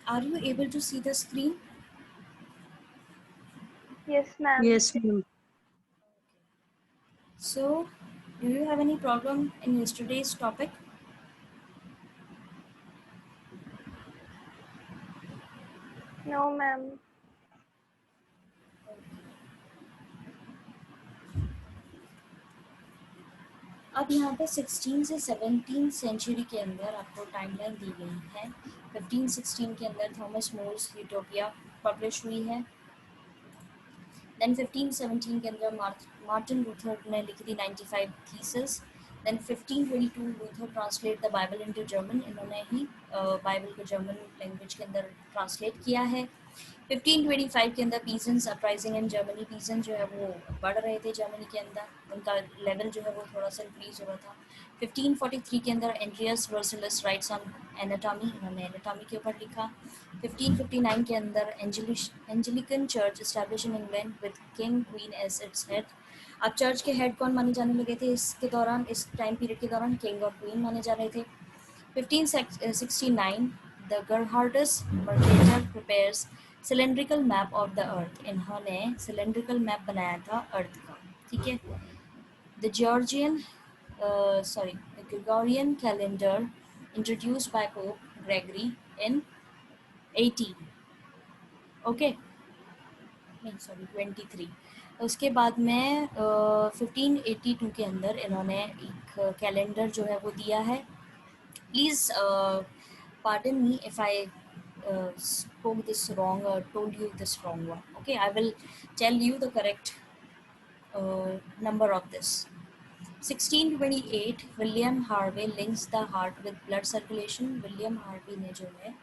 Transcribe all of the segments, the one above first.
Are you able to see the screen? Yes, ma'am. Yes, ma'am. So, do you have any problem in yesterday's topic? No, ma'am. अब यहाँ पे 16 से 17 century के अंदर आपको timeline दी गई है। 1516 के अंदर थॉमस मोर्स यूटोपिया पब्लिश हुई है। देन 1517 के अंदर मार्टिन लूथर ने लिखी थी 95 thesis. Then 1522 Luther translate the Bible into German, इन्होंने ही बाइबल को जर्मन लैंग्वेज के अंदर ट्रांसलेट किया है। 1525 के अंदर peasants uprising in Germany, peasant जो है वो बढ़ रहे थे जर्मनी के अंदर, उनका लेवल जो है वो थोड़ा सा इंक्रीज हो रहा था। 1543 के अंदर Andreas Vesalius writes on anatomy, उन्होंने एनाटॉमी के ऊपर लिखा। 1559 के अंदर Anglican church established in England with king queen as its head. अब चर्च के हेड कौन माने जाने लगे थे इसके दौरान, इस टाइम पीरियड के दौरान? किंग और क्वीन माने जा रहे थे। 1569 the Gerardus Mercator prepares cylindrical map of the earth, इन्होंने सिलेंड्रिकल मैप बनाया था अर्थ का, ठीक है। The Georgian the Gregorian calendar introduced by Pope Gregory in 18, okay, नहीं सॉरी 23। उसके बाद में 1582 के अंदर इन्होंने एक कैलेंडर जो है वो दिया है। Please pardon me if I spoke this wrong or told you this wrong one. Okay, I will tell you the correct number of this. 1628 William Harvey links the heart with blood circulation. William Harvey ने जो है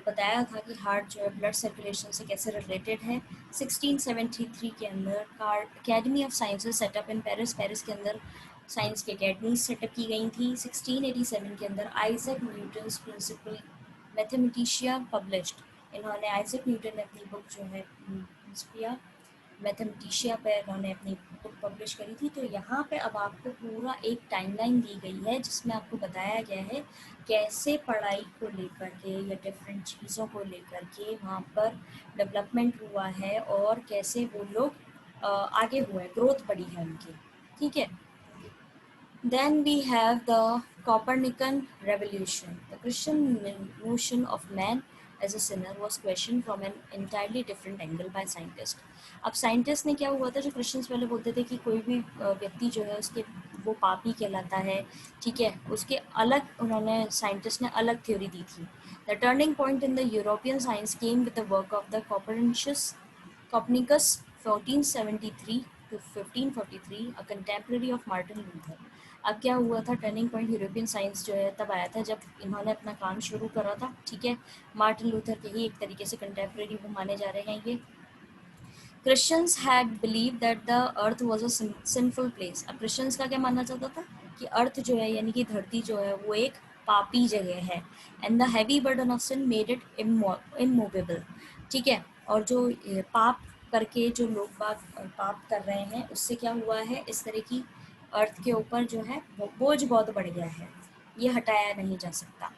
बताया था कि heart जो है blood circulation से कैसे रिलेटेड है। 1673 के अंदर academy of sciences setup in Paris, Paris के अंदर साइंस की अकेडमी सेटअप की गई थी। 1687 के अंदर आइजैक न्यूटन्स प्रिंसिपल मैथमेटिशिया पब्लिश्ड, इन्होंने आइजैक न्यूटन ने अपनी बुक जो है प्रिंसिपिया मैथमेटिशिया पे इन्होंने अपनी बुक पब्लिश करी थी। तो यहाँ पे अब आपको पूरा एक टाइमलाइन दी गई है जिसमें आपको बताया गया है कैसे पढ़ाई को लेकर के या डिफरेंट चीज़ों को लेकर के वहाँ पर डेवलपमेंट हुआ है और कैसे वो लोग आगे हुए, ग्रोथ बढ़ी है उनकी, ठीक है। Then we have the Copernican revolution. The Christian notion of man as a sinner was questioned from an entirely different angle by scientists. अब साइंटिस्ट ने क्या हुआ था, जो क्रिश्चियंस पहले बोलते थे कि कोई भी व्यक्ति जो है उसके वो पापी कहलाता है, ठीक है, उसके अलग उन्होंने साइंटिस्ट ने अलग थ्योरी दी थी। The turning point in the European science came with the work of the Copernicus 1473 to 1543, a contemporary of Martin Luther. अब क्या हुआ था, टर्निंग पॉइंट यूरोपियन साइंस जो है तब आया था जब इन्होंने अपना काम शुरू करा था, ठीक है। मार्टिन लूथर के ही एक तरीके से कंटेम्प्रेरी वो माने जा रहे हैं ये। Christians had believe that the earth was a sinful place. अब क्रिश्चियंस का क्या मानना चाहता था कि अर्थ जो है यानी कि धरती जो है वो एक पापी जगह है। And the heavy burden of sin made it immovable, ठीक है। और जो पाप करके जो लोग बाग पाप कर रहे हैं उससे क्या हुआ है, इस तरह की अर्थ के ऊपर जो है वो बोझ बहुत बढ़ गया है, ये हटाया नहीं जा सकता।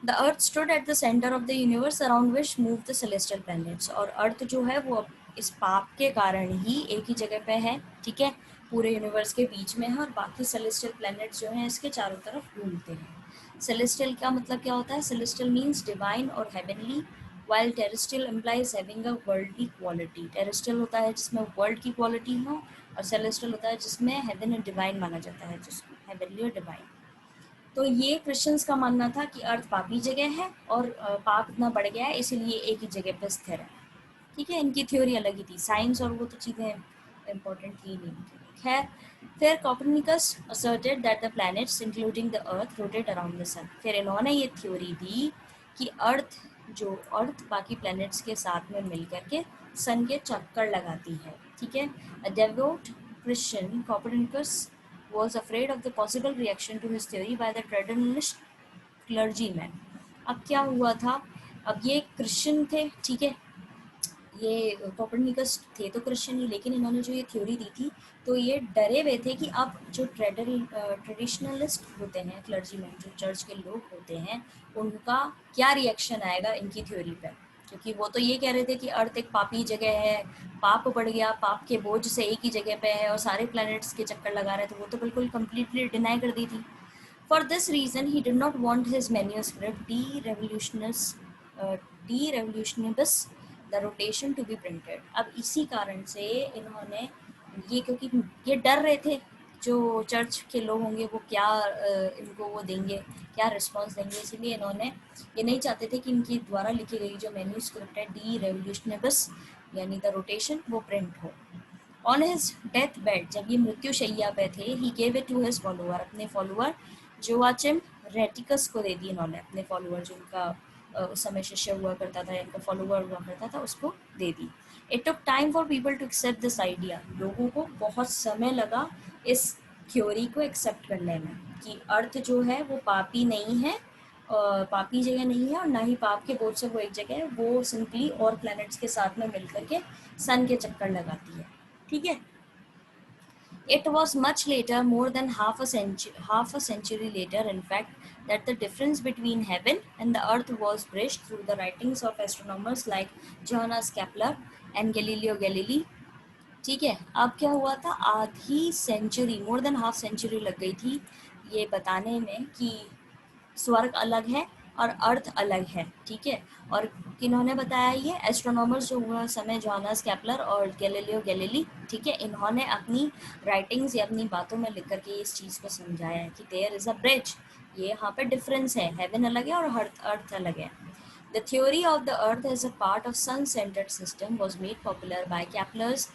The earth stood at the centre of the universe around which move the celestial planets. और अर्थ जो है वो इस पाप के कारण ही एक ही जगह पे है, ठीक है, पूरे यूनिवर्स के बीच में है और बाकी सेलेस्टियल प्लैनेट्स जो हैं इसके चारों तरफ घूमते हैं। सेलेस्टियल का मतलब क्या होता है? सेलेस्टियल मीन्स डिवाइन और heavenly, while terrestrial implies having a worldly quality. Terrestrial होता है जिसमें वर्ल्ड की क्वालिटी हो और सेलेस्टियल होता है जिसमें हेवन और डिवाइन माना जाता है, जिसमें हेवनली और डिवाइन। तो ये क्रिश्चियंस का मानना था कि अर्थ पापी जगह है और पाप इतना बढ़ गया है इसीलिए एक ही जगह पर स्थिर है, ठीक है। इनकी थ्योरी अलग ही थी, साइंस और वो तो चीज़ें इम्पोर्टेंट थी नहीं इनके लिए। खैर, फिर Copernicus asserted that the planets including the earth rotate around the sun. फिर इन्होंने ये थ्योरी दी कि अर्थ बाकी प्लैनेट्स के साथ में मिल करके सन के चक्कर लगाती है, ठीक है। A devout Christian, Copernicus was afraid of the possible reaction to his theory by the traditionalist clergyman. अब क्या हुआ था, अब ये क्रिश्चियन थे, ठीक है, ये कोपरनिकस थे तो क्रिश्चियन ही, लेकिन इन्होंने जो ये थ्योरी दी थी तो ये डरे हुए थे कि अब जो ट्रेडिशनलिस्ट होते हैं, क्लर्जीमैन जो चर्च के लोग होते हैं, उनका क्या रिएक्शन आएगा इनकी थ्योरी पर, क्योंकि वो तो ये कह रहे थे कि अर्थ एक पापी जगह है, पाप बढ़ गया, पाप के बोझ से एक ही जगह पे है और सारे प्लैनेट्स के चक्कर लगा रहे थे, वो तो बिल्कुल कम्प्लीटली डिनाई कर दी थी. For this reason, he did not want his manuscript De Revolutionibus, the rotation to be printed. अब इसी कारण से इन्होंने ये, क्योंकि ये डर रहे थे जो चर्च के लोग होंगे वो क्या इनको वो देंगे, क्या रिस्पांस देंगे, इसलिए इन्होंने ये नहीं चाहते थे कि इनके द्वारा लिखी गई जो मैन्यूस्क्रिप्ट है डी रेवोल्यूशनेबस यानी द रोटेशन, वो प्रिंट हो. ऑन हिज डेथ बेड, जब ये मृत्यु शैया पे थे, he gave it to his follower, अपने फॉलोअर जोआचिम रेटिकस को दे दी इन्होंने, अपने फॉलोअर जो उनका उस समय शिष्य हुआ करता था, इनका फॉलोअर हुआ करता था, उसको दे दी. It took time for people to accept this idea, लोगों को बहुत समय लगा इस थ्योरी को एक्सेप्ट करने में कि अर्थ जो है वो पापी नहीं है, पापी जगह नहीं है और ना ही पाप के बोझ से वो एक जगह है, वो सिंपली और प्लैनेट्स के साथ में मिलकर के सन के चक्कर लगाती है. ठीक है. It was much later, more than half a century later, in fact, that the difference between heaven and the earth was bridged through the writings of astronomers like Johannes Kepler and Galileo Galilei. ठीक है. अब क्या हुआ था, आधी century, more than half century लग गई थी ये बताने में कि स्वर्ग अलग है और अर्थ अलग है. ठीक है. और किन्होंने बताया ये, एस्ट्रोनॉमर्स जो हुआ समय, जोहानस केपलर और गैलीलियो गैलीली. ठीक है. इन्होंने अपनी राइटिंग्स या अपनी बातों में लिख करके इस चीज़ को समझाया है कि देयर इज़ अ ब्रिज, ये यहाँ पे डिफरेंस है, हेवन अलग है और अर्थ अलग है. The theory of the Earth as a part of sun-centered system was made popular by Kepler's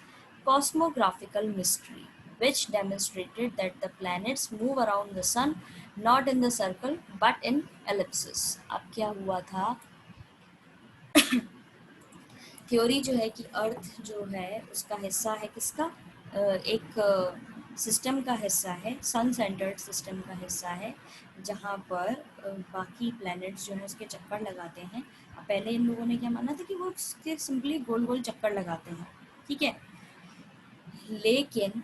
cosmographical mystery, which demonstrated that the planets move around the sun not in the circle but in ellipses. अब क्या हुआ था, theory जो है कि अर्थ जो है उसका हिस्सा है किसका, एक सिस्टम का हिस्सा है, सन सेंटर्ड सिस्टम का हिस्सा है, जहाँ पर बाकी प्लैनेट्स जो है उसके चक्कर लगाते हैं. पहले इन लोगों ने क्या माना था कि वो उसके सिंपली गोल गोल चक्कर लगाते हैं. ठीक है. लेकिन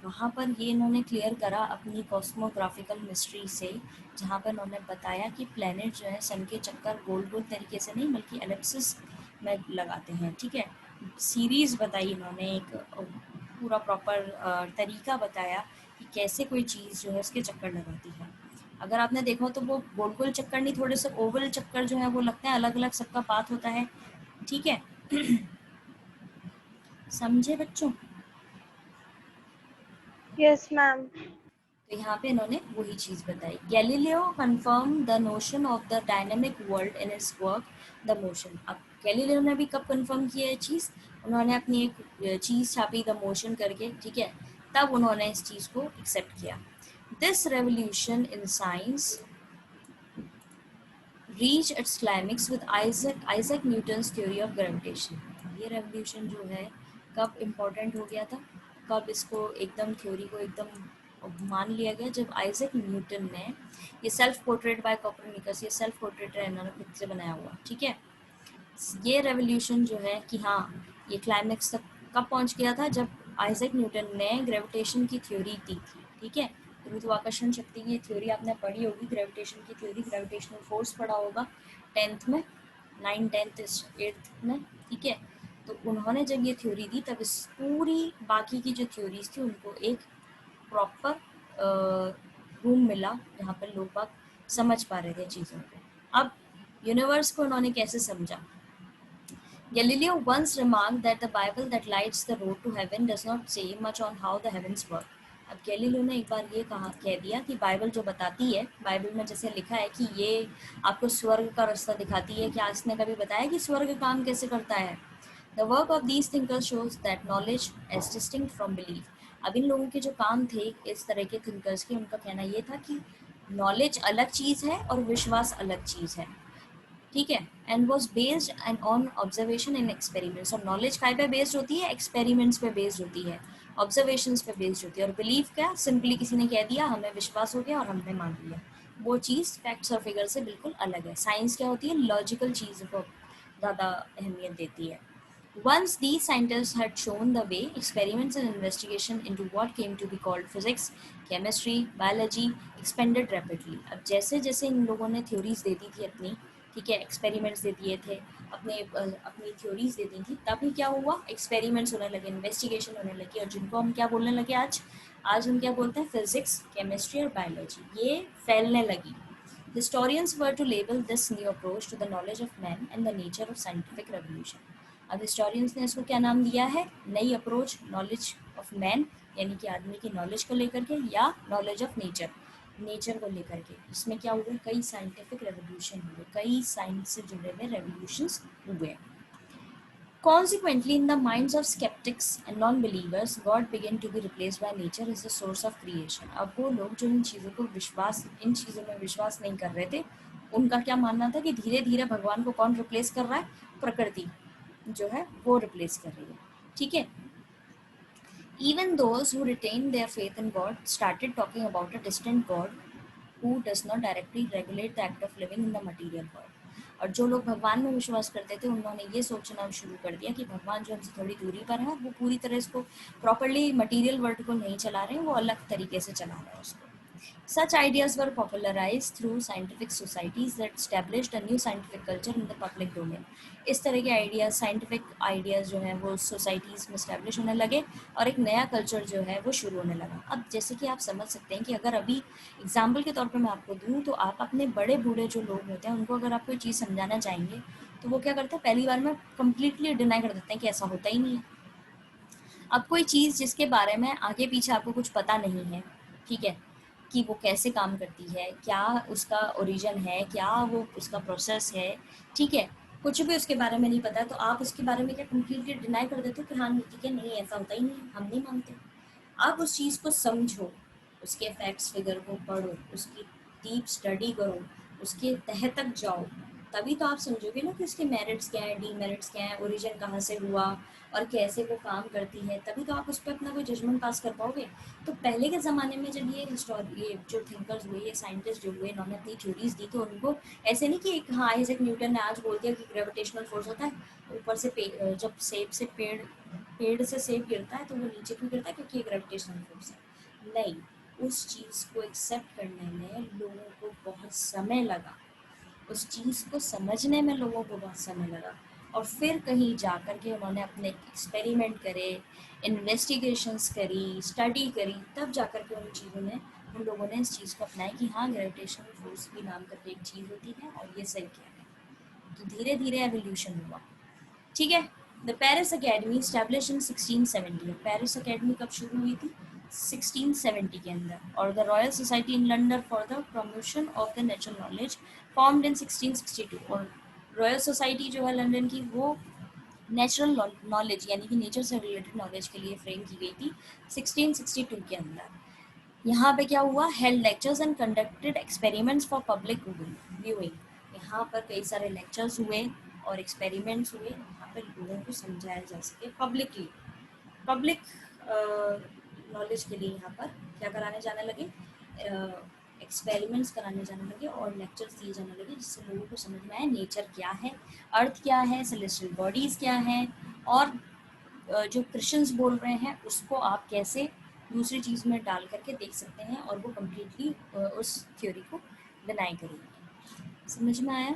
वहाँ पर ये इन्होंने क्लियर करा अपनी कॉस्मोग्राफिकल मिस्ट्री से, जहाँ पर इन्होंने बताया कि प्लैनेट जो है सन के चक्कर गोल गोल तरीके से नहीं बल्कि एलिप्सिस में लगाते हैं. ठीक है. सीरीज़ बताई इन्होंने, एक पूरा प्रॉपर तरीका बताया कि कैसे कोई चीज़ जो है उसके चक्कर लगाती है. अगर आपने देखा तो वो गोल गोल चक्कर नहीं, थोड़े से ओवल चक्कर जो है वो लगते हैं, अलग अलग सबका पाथ होता है. ठीक है. समझे बच्चों? Yes, ma'am. तो यहाँ पे इन्होंने वही चीज़ बताई. Galileo confirm the notion of the dynamic world in his work the motion. अब गैलीलियो ने भी कब कन्फर्म किया ये चीज़, उन्होंने अपनी एक चीज़ छापी द मोशन करके. ठीक है. तब उन्होंने इस चीज़ को एक्सेप्ट किया. This revolution in science reach its climax with Isaac Newton's theory of gravitation. ये रेवोल्यूशन जो है कब इम्पोर्टेंट हो गया था, कब इसको एकदम थ्योरी को एकदम मान लिया गया, जब आइजैक न्यूटन ने ये सेल्फ पोर्ट्रेट बाय कोपरनिकस, ये सेल्फ पोर्ट्रेट है इन्होंने खुद से बनाया हुआ. ठीक है. ये रेवोल्यूशन जो है कि हाँ ये क्लाइमेक्स तक कब पहुंच गया था, जब आइजैक न्यूटन ने ग्रेविटेशन की थ्योरी दी थी. ठीक है. गुरुत्वाकर्षण शक्ति की थ्योरी आपने पढ़ी होगी, ग्रेविटेशन की थ्योरी, ग्रेविटेशनल फोर्स पढ़ा होगा 10th में, 9, 10th, 8th में. ठीक है. तो उन्होंने जब ये थ्योरी दी तब इस पूरी बाकी की जो थ्योरीज थी उनको एक प्रॉपर रूम मिला जहाँ पर लोग बाग समझ पा रहे थे चीज़ों को. अब यूनिवर्स को उन्होंने कैसे समझा. Galileo once remarked that the Bible that lights the road to heaven does not say much on how the heavens work. अब गैलीलियो ने एक बार ये कह दिया कि बाइबल जो बताती है, बाइबल में जैसे लिखा है कि ये आपको स्वर्ग का रास्ता दिखाती है, क्या इसने कभी बताया कि स्वर्ग काम कैसे करता है. The work of these thinkers shows that knowledge is distinct from belief. अब इन लोगों के जो काम थे इस तरह के थिंकर्स के, उनका कहना ये था कि नॉलेज अलग चीज़ है और विश्वास अलग चीज़ है. ठीक है. And was based and on observation and experiments. और नॉलेज काय पे बेस्ड होती है, एक्सपेरिमेंट्स पे बेस्ड होती है, ऑब्जर्वेशंस पे बेस्ड होती है. और बिलीव क्या, सिंपली किसी ने कह दिया, हमें विश्वास हो गया और हमने मान लिया. वो चीज़ फैक्ट्स और फिगर से बिल्कुल अलग है. साइंस क्या होती है, लॉजिकल चीज़ को ज़्यादा अहमियत देती है. Once these scientists had shown the way, experiments and investigation into what came to be called physics, chemistry, biology expanded rapidly. अब जैसे जैसे इन लोगों ने theories दे दी थी अपनी, ठीक है, experiments दे दिए थे, अपनी theories दे दी थी, तभी क्या हुआ, experiments होने लगे, investigation होने लगी, और जिनको हम क्या बोलने लगे आज हम क्या बोलते हैं, physics, chemistry और biology, ये फैलने लगी. Historians were to label this new approach to the knowledge of man and the nature of scientific revolution. अब हिस्टोरियंस ने इसको क्या नाम दिया है, नई अप्रोच नॉलेज ऑफ मैन, यानी कि आदमी की नॉलेज को लेकर के, या नॉलेज ऑफ नेचर को लेकर के. इसमें क्या हुआ, कई साइंटिफिक रेवोल्यूशन हुए, कई साइंस से जुड़े हुए रेवोल्यूशंस हुए. Consequently, in the minds of skeptics and non-believers, God began to be replaced by nature as the source of creation. अब वो लोग जो इन चीज़ों में विश्वास नहीं कर रहे थे, उनका क्या मानना था कि धीरे धीरे भगवान को कौन रिप्लेस कर रहा है, प्रकृति जो है वो रिप्लेस कर रही है. ठीक है. Even those who retained their faith in God started talking about a distant God who does not directly regulate the act of living in the material world. और जो लोग भगवान में विश्वास करते थे, उन्होंने ये सोचना शुरू कर दिया कि भगवान जो हमसे थोड़ी दूरी पर है, वो पूरी तरह इसको प्रॉपरली मटेरियल वर्ल्ड को नहीं चला रहे हैं, वो अलग तरीके से चला रहे हैं उसको. Such ideas were popularized through scientific societies that established a new scientific culture in the public domain. इस तरह के आइडियाज़, साइंटिफिक आइडियाज़ जो हैं वो सोसाइटीज़ में इस्टेब्लिश होने लगे और एक नया कल्चर जो है वो शुरू होने लगा. अब जैसे कि आप समझ सकते हैं कि अगर अभी एग्जाम्पल के तौर पे मैं आपको दूँ, तो आप अपने बड़े बूढ़े जो लोग होते हैं उनको अगर आप कोई चीज़ समझाना चाहेंगे, तो वो क्या करते हैं, पहली बार में कम्प्लीटली डिनाई कर देते हैं कि ऐसा होता ही नहीं है. अब कोई चीज़ जिसके बारे में आगे पीछे आपको कुछ पता नहीं है, ठीक है, कि वो कैसे काम करती है, क्या उसका ओरिजिन है, क्या वो उसका प्रोसेस है, ठीक है, कुछ भी उसके बारे में नहीं पता, तो आप उसके बारे में क्या कम्प्लीटली डिनाई कर देते हो कि हाँ ठीक है, नहीं ऐसा होता ही नहीं, हम नहीं मानते. आप उस चीज़ को समझो, उसके फैक्ट्स फिगर को पढ़ो, उसकी डीप स्टडी करो, उसके तह तक जाओ, तभी तो आप समझोगे ना कि उसके मेरिट्स क्या हैं, डीमेरिट्स क्या हैं, ओरिजिन कहाँ से हुआ और कैसे वो काम करती है, तभी तो आप उस पर अपना कोई जजमेंट पास कर पाओगे. तो पहले के ज़माने में जब ये जो थिंकर्स हुए, ये साइंटिस्ट जो हुए, इन्होंने अपनी थ्योरीज दी, तो उनको ऐसे नहीं कि हाँ आइजैक न्यूटन ने आज बोल दिया कि ग्रेविटेशनल फोर्स होता है, ऊपर से जब सेब से पेड़ से सेब गिरता है तो वो नीचे क्यों गिरता है, क्योंकि ये ग्रेविटेशनल फोर्स है. नहीं, उस चीज़ को एक्सेप्ट करने में लोगों को बहुत समय लगा, उस चीज़ को समझने में लोगों को बहुत समय लगा, और फिर कहीं जा कर के उन्होंने अपने एक्सपेरिमेंट करे, इन्वेस्टिगेशंस करी, स्टडी करी, तब जा कर के उन लोगों ने इस चीज़ को अपनाया कि हाँ ग्रेविटेशनल फोर्स भी नाम करके एक चीज़ होती है और ये सही क्या है. तो धीरे धीरे एवोल्यूशन हुआ. ठीक है. The Paris academy established in 1670. Paris academy कब शुरू हुई थी, 1670 के अंदर. और the royal society in London for the promotion of the natural knowledge formed in 1662. और रॉयल सोसाइटी जो है लंदन की, वो नेचुरल नॉलेज यानी कि नेचर से रिलेटेड नॉलेज के लिए फ्रेम की गई थी 1662 के अंदर. यहाँ पे क्या हुआ, held lectures and conducted experiments for public viewing. यहाँ पर कई सारे लेक्चर्स हुए और एक्सपेरिमेंट्स हुए, यहाँ पर लोगों को समझाया जा सके पब्लिक नॉलेज के लिए. यहाँ पर क्या कराने जाने लगे, एक्सपेरिमेंट्स कराने जाने लगे और लेक्चर्स दिए जाने लगे, जिससे लोगों को समझ में आए नेचर क्या है, अर्थ क्या है, सेलेस्टियल बॉडीज़ क्या हैं, और जो क्रिश्चियंस बोल रहे हैं उसको आप कैसे दूसरी चीज़ में डाल करके देख सकते हैं और वो कम्प्लीटली उस थ्योरी को डिनाई करेंगे. समझ में आया?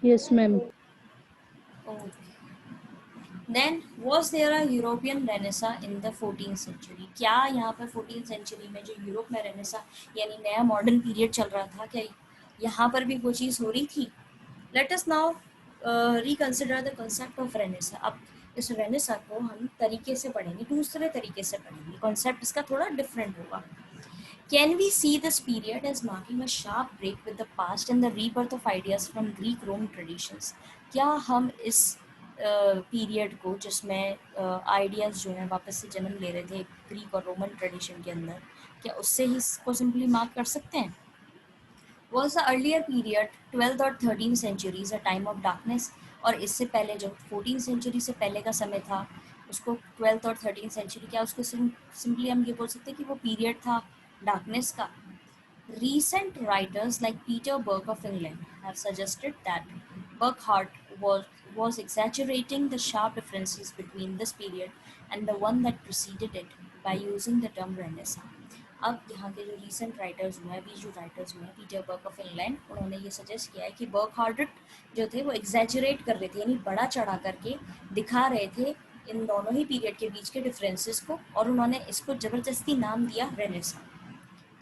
Yes, ma'am. Okay. Then was there a European renaissance in the 14th century. क्या यहाँ पर 14th सेंचुरी में जो यूरोप में रेनेसा यानी नया मॉडर्न पीरियड चल रहा था, क्या यहाँ पर भी कोई चीज़ हो रही थी? Let us now reconsider the concept of Renaissance. अब इस रेनेसा को हम तरीके से पढ़ेंगे, दूसरे तरीके से पढ़ेंगे, कॉन्सेप्ट इसका थोड़ा डिफरेंट होगा. Can we see this period as marking a sharp break with the past and the rebirth of ideas from Greek Rome traditions? क्या हम इस पीरियड को, जिसमें आइडियाज़ जो हैं वापस से जन्म ले रहे थे ग्रीक और रोमन ट्रेडिशन के अंदर, क्या उससे ही इसको सिंपली मार्क कर सकते हैं? Was the earlier period 12th और 13th centuries a time of darkness? और इससे पहले जो 14th सेंचुरी से पहले का समय था, उसको 12th और 13th सेंचुरी, क्या उसको सिंपली हम ये बोल सकते हैं कि वो पीरियड था डार्कनेस का? Recent writers like Peter Burke of England have suggested that Burckhardt was exaggerating the sharp differences between this period and the one that preceded it by using the term Renaissance. अब यहाँ के जो recent writers हुए हैं, अभी जो writers हुए हैं, पीटर बर्क ऑफ इंग्लैंड, उन्होंने ये सजेस्ट किया है कि बर्कहार्ट जो थे वो एग्जैजरेट कर रहे थे, यानी बड़ा चढ़ा करके दिखा रहे थे इन दोनों ही पीरियड के बीच के डिफरेंसेस को, और उन्होंने इसको ज़बरदस्ती नाम दिया रेनेसां.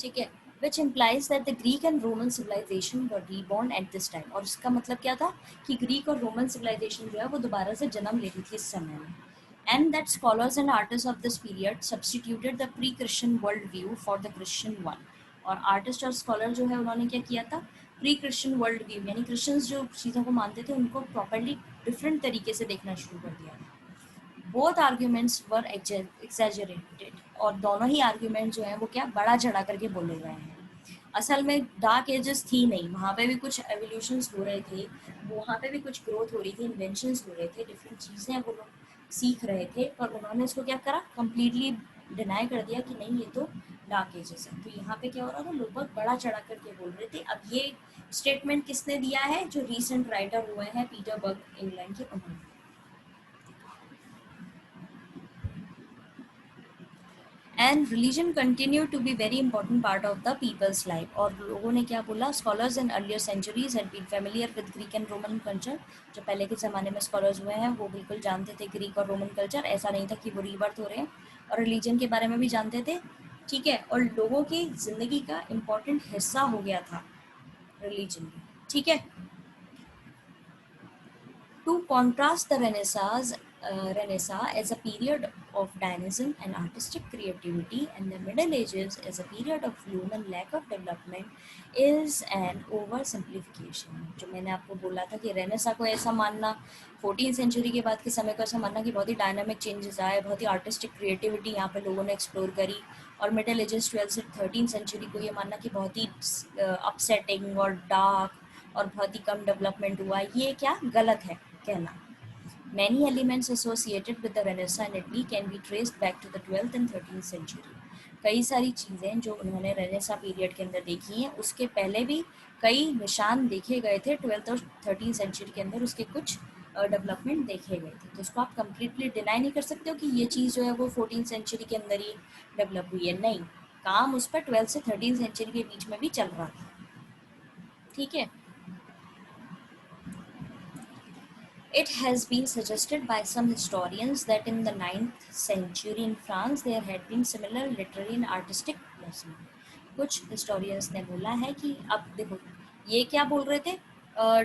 ठीक है, which implies that the Greek and Roman civilization were reborn at this time. और इसका मतलब क्या था कि ग्रीक और रोमन सिविलाइजेशन जो है वो दोबारा से जन्म ले रही थी इस समय में. And that scholars and artists of this period substituted the pre-Christian world view for the Christian one. और आर्टिस्ट और स्कॉलर जो है उन्होंने क्या किया था, प्री क्रिश्चियन वर्ल्ड व्यू यानी क्रिश्चियंस जो चीज़ों को मानते थे उनको प्रॉपरली डिफरेंट तरीके से देखना शुरू कर दिया था. बोथ आर्ग्यूमेंट्स वर एग्जैजरेटेड, और दोनों ही आर्ग्यूमेंट जो हैं वो क्या बढ़ा चढ़ा करके बोले गए हैं. असल में डार्क एजेस थी नहीं, वहाँ पे भी कुछ एवोल्यूशंस हो रहे थे, वहाँ पे भी कुछ ग्रोथ हो रही थी, इन्वेंशंस हो रहे थे, डिफरेंट चीज़ें वो लोग सीख रहे थे, पर उन्होंने इसको क्या करा, कम्प्लीटली डिनाई कर दिया कि नहीं ये तो डार्क एजेस है. तो यहाँ पे क्या हो रहा था, लोग बहुत बड़ा चढ़ा करके बोल रहे थे. अब ये स्टेटमेंट किसने दिया है, जो रिसेंट राइटर हुए हैं पीटर बर्ग इंग्लैंड के, उन्होंने. And religion continued to be very important part of the people's life. और लोगों ने क्या बोला, scholars in earlier centuries had been familiar with Greek and Roman culture. जो पहले के ज़माने में scholars हुए हैं वो बिल्कुल जानते थे ग्रीक और रोमन कल्चर. ऐसा नहीं था कि वो रीबर्थ हो रहे हैं, और रिलीजन के बारे में भी जानते थे. ठीक है, और लोगों की ज़िंदगी का इम्पॉर्टेंट हिस्सा हो गया था रिलीजन भी. ठीक है. To contrast the Renaissance as a period of dynamism and artistic creativity, and the Middle Ages as a period of gloom and lack of development, is an oversimplification. जो मैंने आपको बोला था कि रेनेसा को ऐसा मानना, 14th सेंचुरी के बाद के समय को ऐसा मानना कि बहुत ही डायनामिक चेंजेस आए, बहुत ही आर्टिस्टिक क्रिएटिविटी यहाँ पे लोगों ने एक्सप्लोर करी, और मिडिल एजेस 12th से 13th सेंचुरी को ये मानना कि बहुत ही अपसेटिंग और डार्क और बहुत ही कम डेवलपमेंट हुआ, ये क्या गलत है कहना. Many elements associated with the Renaissance in Italy can be traced back to the 12th and 13th century. कई सारी चीज़ें जो उन्होंने रेनेसा पीरियड के अंदर देखी हैं, उसके पहले भी कई निशान देखे गए थे 12th और 13th सेंचुरी के अंदर, उसके कुछ डेवलपमेंट देखे गए थे. तो उसको आप कम्प्लीटली डिनाई नहीं कर सकते हो कि ये चीज़ जो है वो 14th सेंचुरी के अंदर ही डेवलप हुई है. नहीं, काम उस पर 12th से 13th सेंचुरी के बीच में भी चल रहा था. ठीक है. It has been suggested by some historians that in the 9th century in France there had been similar literary and artistic blossoming. कुछ historians ने बोला है कि अब देखो ये क्या बोल रहे थे,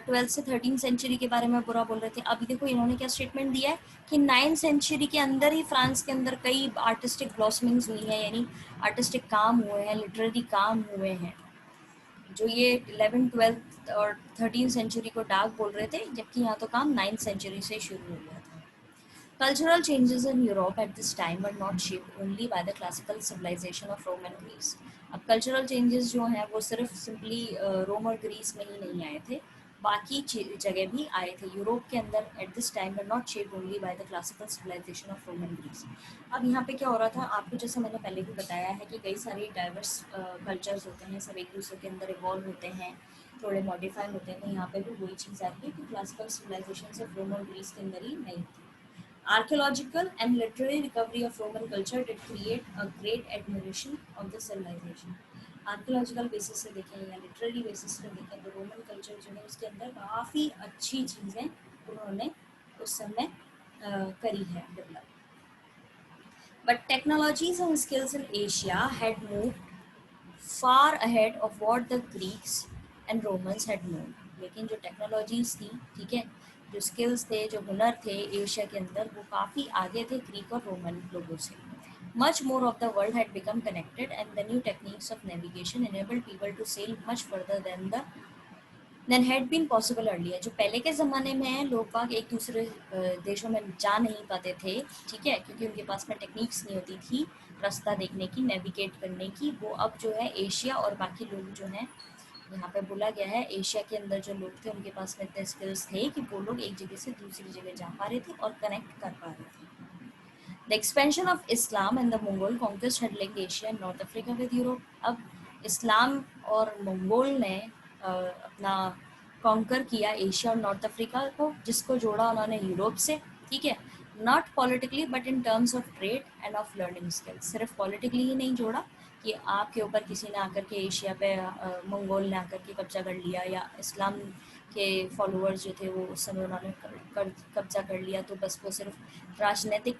12th से 13th सेंचुरी के बारे में बुरा बोल रहे थे. अभी देखो इन्होंने क्या स्टेटमेंट दिया है कि 9th सेंचुरी के अंदर ही फ्रांस के अंदर कई आर्टिस्टिक ब्लॉसमिंग्स हुई हैं, यानी आर्टिस्टिक काम हुए हैं, लिटरेरी काम हुए हैं. जो ये 11th 12th और 13th सेंचुरी को डार्क बोल रहे थे, जबकि यहाँ तो काम 9th सेंचुरी से शुरू हो गया था. Cultural changes in Europe at this time were not shaped only by the classical civilization of Rome and Greece. अब कल्चरल चेंजेस जो हैं वो सिर्फ सिंपली रोम और ग्रीस में ही नहीं आए थे, बाकी जगह भी आए थे. यूरोप के अंदर at this time were not shaped only by the classical civilization of Rome and Greece. अब यहाँ पे क्या हो रहा था, आपको जैसे मैंने पहले भी बताया है कि कई सारे डाइवर्स कल्चर्स होते हैं, सब एक दूसरे के अंदर इवॉल्व होते हैं, थोड़े मॉडिफाई होते हैं. तो यहाँ पे भी वही चीज़ आ रही है कि क्लासिकल सिविलाइजेशन सिर्फ रोम और ग्रीस के अंदर ही नहीं थी. Archaeological and literary recovery of Roman culture did create a great admiration of the civilization. Archaeological basis से देखें या लिटरेरी बेसिस से देखें तो रोमन कल्चर जो है उसके अंदर काफ़ी अच्छी चीज़ें उन्होंने उस समय करी है develop. But technologies and skills in Asia had moved far ahead of what the Greeks and Romans had known. लेकिन जो टेक्नोलॉजीज थी, ठीक है, जो स्किल्स थे, जो हुनर थे एशिया के अंदर, वो काफ़ी आगे थे ग्रीक और रोमन लोगों से. Much more of the world had become connected, and the new techniques of navigation enabled people to sail much further than had been possible earlier. जो पहले के ज़माने में लोग बाग एक दूसरे देशों में जा नहीं पाते थे, ठीक है, क्योंकि उनके पास में टेक्निक्स नहीं होती थी रास्ता देखने की, नेविगेट करने की. वो अब जो है एशिया और बाकी लोग जो हैं, यहाँ पे बोला गया है एशिया के अंदर जो लोग थे उनके पास में इतने स्किल्स थे कि वो लोग एक जगह से दूसरी जगह जा पा रहे थे और कनेक्ट कर पा रहे थे. The expansion of Islam and the Mongol conquest had linked Asia and North Africa with Europe. अब इस्लाम और मंगोल ने अपना कॉन्कर किया एशिया और नॉर्थ अफ्रीका को, जिसको जोड़ा उन्होंने यूरोप से, ठीक है, not politically but in terms of trade end of learning skills. सिर्फ पॉलिटिकली ही नहीं जोड़ा कि आपके ऊपर किसी ने आकर के एशिया पे मंगोल ने आकर के कब्जा कर लिया, या इस्लाम के फॉलोअर्स जो थे वो उस समय उन्होंने कब्जा कर लिया, तो बस वो सिर्फ राजनीतिक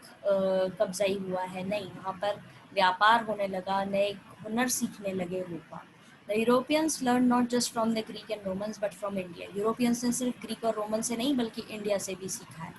कब्जा ही हुआ है। नहीं, वहाँ पर व्यापार होने लगा, नए हुनर सीखने लगे लोग। The Europeans learn not just from the Greek and Romans but from India. Europeans ने सिर्फ ग्रीक और रोमन से नहीं बल्कि इंडिया से भी सीखा है।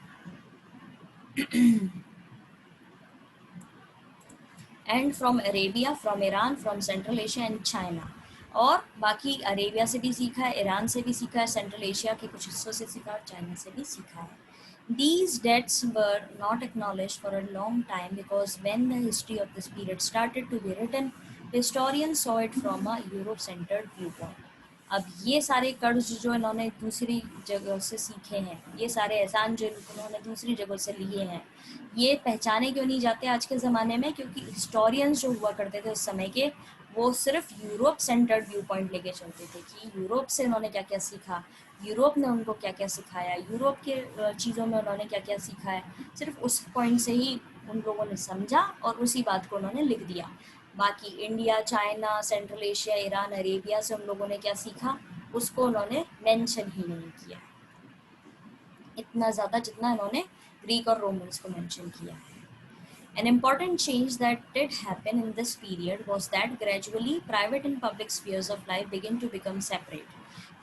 And from Arabia, from Iran, from central Asia and China. और बाकी अरेबिया से भी सीखा है, ईरान से भी सीखा है, सेंट्रल एशिया के कुछ हिस्सों से सीखा और चाइना से भी सीखा है। These debts were not acknowledged for a long time because when the history of this period started to be written, historians saw it from a Europe-centered viewpoint. अब ये सारे कर्ज जो इन्होंने दूसरी जगह से सीखे हैं, ये सारे एहसान जो इन्होंने दूसरी जगह से लिए हैं, ये पहचाने क्यों नहीं जाते आज के ज़माने में? क्योंकि हिस्टोरियंस जो हुआ करते थे उस समय के, वो सिर्फ यूरोप सेंटर्ड व्यू पॉइंट लेके चलते थे कि यूरोप से उन्होंने क्या क्या सीखा, यूरोप ने उनको क्या क्या सिखाया, यूरोप के चीज़ों में उन्होंने क्या क्या सीखा है। सिर्फ उस पॉइंट से ही उन लोगों ने समझा और उसी बात को उन्होंने लिख दिया। बाकी India, China, central Asia, Iran, Arabia से उन लोगों ने क्या सीखा, उसको उन्होंने मेंशन ही नहीं किया इतना ज़्यादा जितना इन्होंने ग्रीक और रोमन्स को मेंशन किया है। An important change that did happen in this period was that gradually private and public spheres of life began to become separate.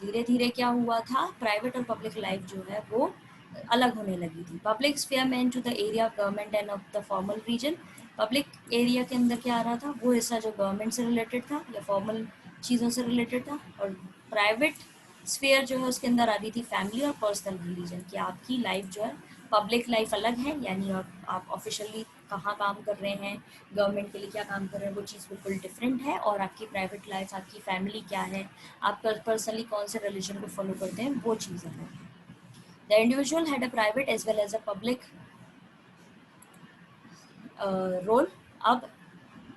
धीरे धीरे क्या हुआ था, प्राइवेट और पब्लिक लाइफ जो है वो अलग होने लगी थी। पब्लिक स्फीयर में to the area of government and of the formal reason. Public area के अंदर क्या आ रहा था, वो हिस्सा जो गवर्नमेंट से रिलेटेड था या फॉर्मल चीज़ों से रिलेटेड था, और प्राइवेट स्फीयर जो है उसके अंदर आ रही थी फैमिली और पर्सनल रिलीजन, कि आपकी लाइफ जो है, पब्लिक लाइफ अलग है, यानी आप ऑफिशियली कहाँ काम कर रहे हैं, गवर्नमेंट के लिए क्या काम कर रहे हैं, वो चीज़ बिल्कुल डिफरेंट है, और आपकी प्राइवेट लाइफ, आपकी फैमिली क्या है, आप पर्सनली कौन से रिलीजन को फॉलो करते हैं, वो चीज़ अलग है। The individual had a private as well as a public role. अब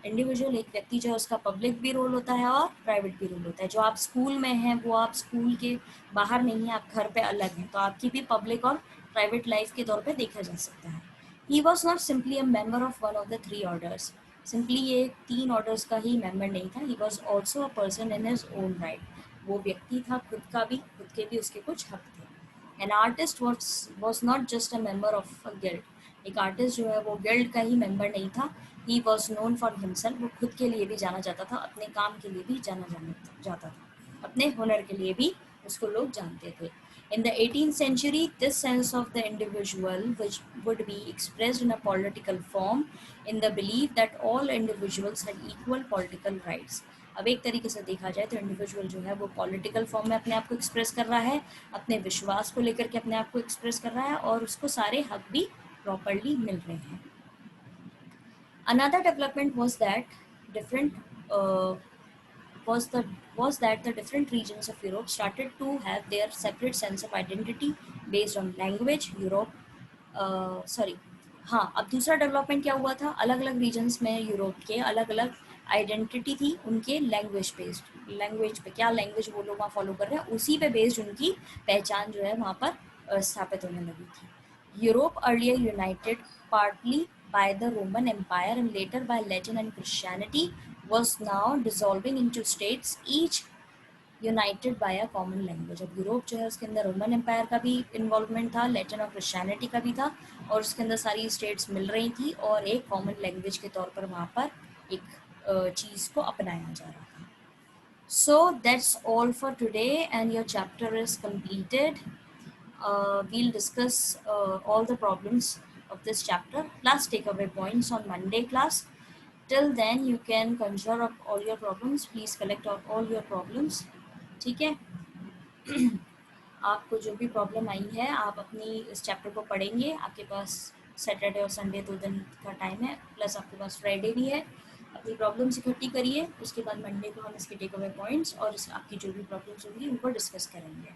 इंडिविजुअल, एक व्यक्ति जो है, उसका पब्लिक भी रोल होता है और प्राइवेट भी रोल होता है। जो आप स्कूल में हैं वो आप स्कूल के बाहर नहीं हैं, आप घर पे अलग हैं, तो आपकी भी पब्लिक और प्राइवेट लाइफ के तौर पे देखा जा सकता है। He was not simply a member of one of the three orders. Simply ये तीन ऑर्डर्स का ही मेंबर नहीं था। He was also a person in his own right. वो व्यक्ति था, खुद का भी, खुद के भी उसके कुछ हक थे। An artist was not just a member of a guild. एक आर्टिस्ट जो है वो गिल्ड का ही मेंबर नहीं था। He was known for himself. वो खुद के लिए भी जाना जाता था, अपने काम के लिए भी जाता था, अपने हुनर के लिए भी उसको लोग जानते थे। In the 18th century, this sense of the individual, which would be expressed in a political form, in the belief that all individuals had equal political rights. अब एक तरीके से देखा जाए तो इंडिविजुअल जो है वो पॉलिटिकल फॉर्म में अपने आप को एक्सप्रेस कर रहा है, अपने विश्वास को लेकर के अपने आप को एक्सप्रेस कर रहा है, और उसको सारे हक भी प्रॉपरली मिल रहे हैं। Another development was that different uh, was the was that the different regions of Europe started to have their separate sense of identity based on language. Sorry, हाँ, अब दूसरा डेवलपमेंट क्या हुआ था, अलग अलग रीजन्स में यूरोप के अलग अलग आइडेंटिटी थी उनके लैंग्वेज बेस्ड। लैंग्वेज पे, क्या लैंग्वेज वो लोग वहाँ फॉलो कर रहे हैं, उसी पे बेस्ड उनकी पहचान जो है वहाँ पर स्थापित होने लगी थी। Europe, earlier united partly by the Roman Empire and later by Latin and Christianity, was now dissolving into states, each united by a common language. अब यूरोप जो है उसके अंदर रोमन एम्पायर का भी इन्वॉल्वमेंट था, लैटिन और क्रिश्चियनिटी का भी था, और उसके अंदर सारी स्टेट्स मिल रही थी और एक कॉमन लैंग्वेज के तौर पर वहाँ पर एक चीज़ को अपनाया जा रहा था। So that's all for today and your chapter is completed. We'll discuss all the problems of this chapter plus takeaway points on Monday class. Till then you can conjure up all your problems. Please collect all your problems. ठीक है, आपको जो भी problem आई है आप अपनी इस chapter को पढ़ेंगे। आपके पास सैटरडे और संडे 2 दिन का टाइम है, प्लस आपके पास फ्राइडे भी है। अपनी प्रॉब्लम्स इकट्ठी करिए, उसके बाद मंडे को हम इसके टेक अवे पॉइंट्स और आपकी जो भी प्रॉब्लम्स होंगी उनको डिस्कस करेंगे।